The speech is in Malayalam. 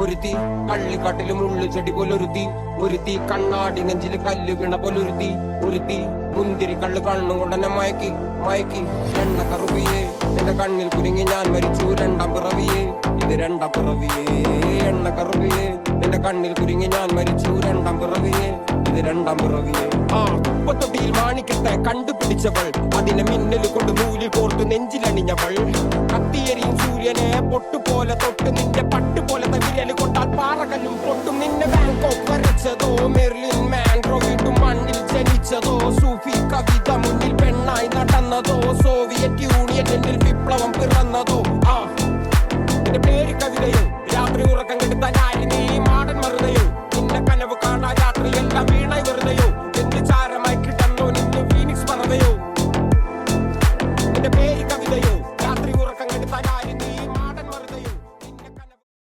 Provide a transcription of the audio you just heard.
ഒരുത്തി കള്ളിക്കാട്ടിലും ഉള്ളു ചെടി പോലൊരുത്തി, ഒരുത്തി കണ്ണാടി നെഞ്ചില് കല്ല് വീണ പോലൊരുത്തി, ഒരുത്തി മുന്തിരി കള്ള് കണ്ണും കൊണ്ടെന്നെ മയക്കി മയക്കി. എണ്ണ കറുവിയേ എന്റെ കണ്ണിൽ കുരുങ്ങി ഞാൻ മരിച്ചു രണ്ടാം പിറവിയേ, ഇത് രണ്ടാം പിറവിയേ. എണ്ണ കറുവിയേ എന്റെ കണ്ണിൽ കുരുങ്ങി ഞാൻ മരിച്ചു രണ്ടാം പിറവിയേ, ഇത് രണ്ടാം പിറവിയേ. കുപ്പത്തൊട്ടിയിൽ മാണിക്കട്ടെ കണ്ടുപിടിച്ചവൾ, അതിനെ മിന്നൽ കൊണ്ട് നൂലിൽ കോർത്തു നെഞ്ചിലണിഞ്ഞവൾ. കത്തിയെരിയും സൂര്യനെ പൊട്ടുപോലെ തൊട്ട് നിന്റെ പട്ടുപോലത്തെ വിരല് കൊണ്ടാൽ പാറകല്ലും പൊട്ടും. നിന്നെ ബാങ്കോക്ക് വരച്ചതോ മെർലിൻ മാൻഡ്രോ വീട്ടും മണ്ണിൽ ജനിച്ചതോ, സൂഫി കവിത മുന്നിൽ പെണ്ണായി നടന്നതോ, സോവിയറ്റ് യൂണിയനിൽ വിപ്ലവം പിറന്നതോ,